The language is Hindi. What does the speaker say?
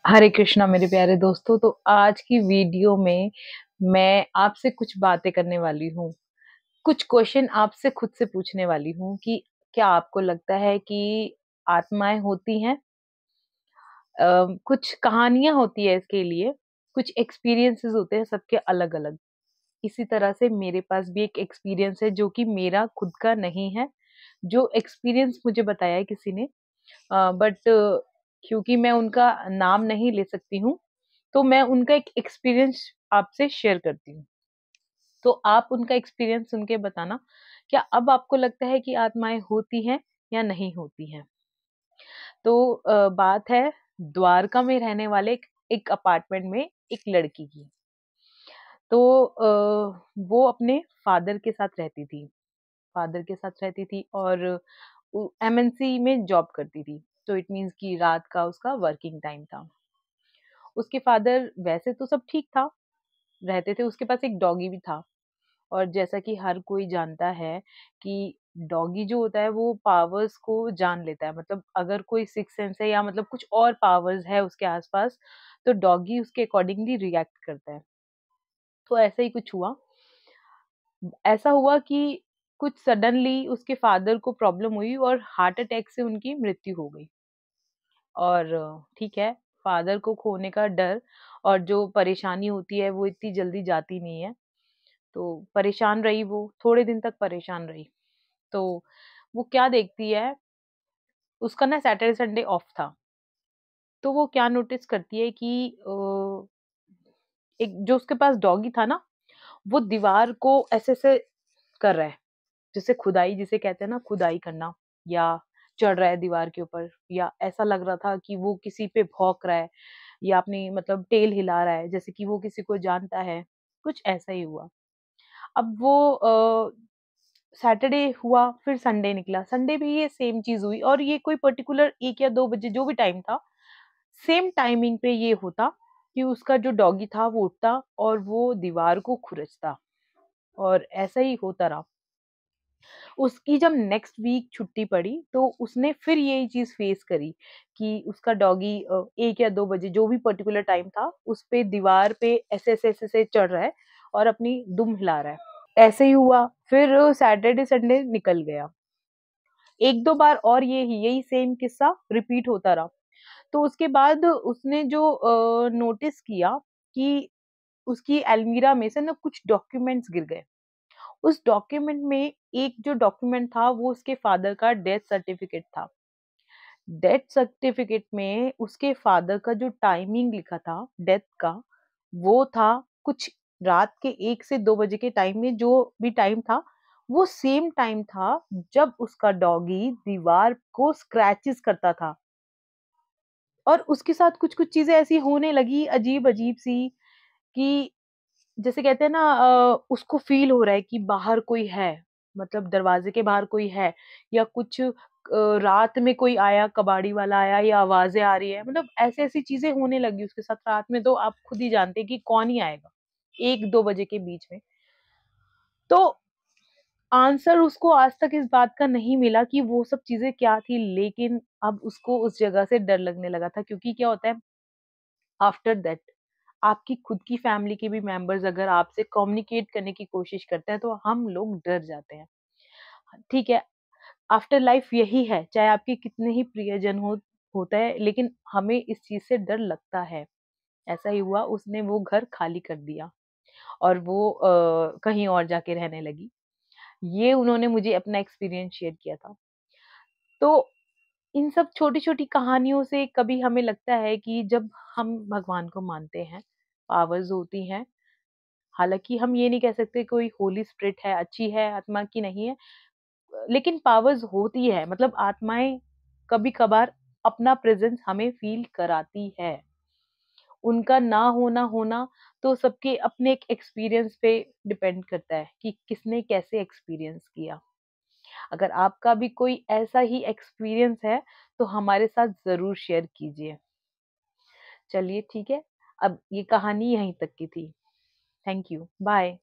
हरे कृष्णा मेरे प्यारे दोस्तों। तो आज की वीडियो में मैं आपसे कुछ बातें करने वाली हूँ। कुछ क्वेश्चन आपसे खुद से पूछने वाली हूँ कि क्या आपको लगता है कि आत्माएं होती हैं? कुछ कहानियां होती है इसके लिए, कुछ एक्सपीरियंसेस होते हैं सबके अलग अलग। इसी तरह से मेरे पास भी एक एक्सपीरियंस है जो कि मेरा खुद का नहीं है, जो एक्सपीरियंस मुझे बताया है किसी ने। बट क्योंकि मैं उनका नाम नहीं ले सकती हूँ, तो मैं उनका एक एक्सपीरियंस आपसे शेयर करती हूँ। तो आप उनका एक्सपीरियंस सुन के बताना, क्या अब आपको लगता है कि आत्माएं होती हैं या नहीं होती हैं? तो बात है द्वारका में रहने वाले एक अपार्टमेंट में एक लड़की की। तो वो अपने फादर के साथ रहती थी। फादर के साथ रहती थी और एमएनसी में जॉब करती थी। तो इट मीन्स कि रात का उसका वर्किंग टाइम था। उसके फादर वैसे तो सब ठीक था, रहते थे, उसके पास एक डॉगी भी था। और जैसा कि हर कोई जानता है कि डॉगी जो होता है वो पावर्स को जान लेता है। मतलब अगर कोई सिक्स सेंस है या मतलब कुछ और पावर्स है उसके आसपास, तो डॉगी उसके अकॉर्डिंगली रिएक्ट करता है। तो ऐसा ही कुछ हुआ। ऐसा हुआ कि कुछ सडनली उसके फादर को प्रॉब्लम हुई और हार्ट अटैक से उनकी मृत्यु हो गई। और ठीक है, फादर को खोने का डर और जो परेशानी होती है वो इतनी जल्दी जाती नहीं है। तो परेशान रही, वो थोड़े दिन तक परेशान रही। तो वो क्या देखती है, उसका ना सैटरडे संडे ऑफ था। तो वो क्या नोटिस करती है कि एक जो उसके पास डॉगी था ना, वो दीवार को ऐसे ऐसे कर रहा है, जैसे खुदाई जिसे कहते हैं ना, खुदाई करना, या चढ़ रहा है दीवार के ऊपर, या ऐसा लग रहा था कि वो किसी पे भौंक रहा है या अपनी मतलब टेल हिला रहा है जैसे कि वो किसी को जानता है। कुछ ऐसा ही हुआ। अब वो सैटरडे हुआ, फिर संडे निकला, संडे भी ये सेम चीज हुई और ये कोई पर्टिकुलर 1 या 2 बजे जो भी टाइम था, सेम टाइमिंग पे ये होता कि उसका जो डॉगी था वो उठता और वो दीवार को खुरचता। और ऐसा ही होता रहा। उसकी जब नेक्स्ट वीक छुट्टी पड़ी तो उसने फिर यही चीज फेस करी कि उसका डॉगी 1 या 2 बजे जो भी पर्टिकुलर टाइम था उस पे दीवार पे ऐसे ऐसे ऐसे ऐसे चढ़ रहा है और अपनी दुम हिला रहा है। ऐसे ही हुआ, फिर सैटरडे संडे निकल गया। 1-2 बार और ये यही सेम किस्सा रिपीट होता रहा। तो उसके बाद उसने जो नोटिस किया कि उसकी अलमीरा में से ना कुछ डॉक्यूमेंट्स गिर गए। उस डॉक्यूमेंट में एक जो डॉक्यूमेंट था वो उसके फादर का डेथ सर्टिफिकेट था। डेथ सर्टिफिकेट में उसके फादर का जो टाइमिंग लिखा था डेथ का, वो था कुछ रात के 1 से 2 बजे के टाइम में, जो भी टाइम था वो सेम टाइम था जब उसका डॉगी दीवार को स्क्रैचेस करता था। और उसके साथ कुछ-कुछ चीज़ें ऐसी होने लगी अजीब-अजीब सी कि जैसे कहते हैं ना, उसको फ़ील हो रहा है कि बाहर कोई है, मतलब दरवाज़े के बाहर कोई है, या कुछ रात में कोई आया, कबाड़ी वाला आया या आवाज़ें आ रही है, मतलब ऐसी-ऐसी चीज़ें होने लगी उसके साथ रात में। तो आप खुद ही जानते हैं कि कौन ही आएगा 1-2 बजे के बीच में। तो आंसर उसको आज तक इस बात का नहीं मिला कि वो सब चीज़ें क्या थी, लेकिन अब उसको उस जगह से डर लगने लगा था। क्योंकि क्या होता है, आफ्टर दैट आपकी खुद की फैमिली के भी मेंबर्स अगर आपसे कम्युनिकेट करने की कोशिश करते हैं तो हम लोग डर जाते हैं। ठीक है, आफ्टर लाइफ यही है, चाहे आपके कितने ही प्रियजन होता है, लेकिन हमें इस चीज से डर लगता है। ऐसा ही हुआ, उसने वो घर खाली कर दिया और वो कहीं और जाके रहने लगी। ये उन्होंने मुझे अपना एक्सपीरियंस शेयर किया था। तो इन सब छोटी-छोटी कहानियों से कभी हमें लगता है कि जब हम भगवान को मानते हैं, पावर्स होती हैं। हालाँकि हम ये नहीं कह सकते कोई होली स्पिरिट है, अच्छी है आत्मा की नहीं है, लेकिन पावर्स होती है, मतलब आत्माएँ कभी-कभार अपना प्रेज़ेंस हमें फ़ील कराती है। उनका ना होना होना तो सबके अपने एक एक्सपीरियंस पे डिपेंड करता है कि किसने कैसे एक्सपीरियंस किया। अगर आपका भी कोई ऐसा ही एक्सपीरियंस है, तो हमारे साथ ज़रूर शेयर कीजिए। चलिए ठीक है, अब ये कहानी यहीं तक की थी। Thank you, bye.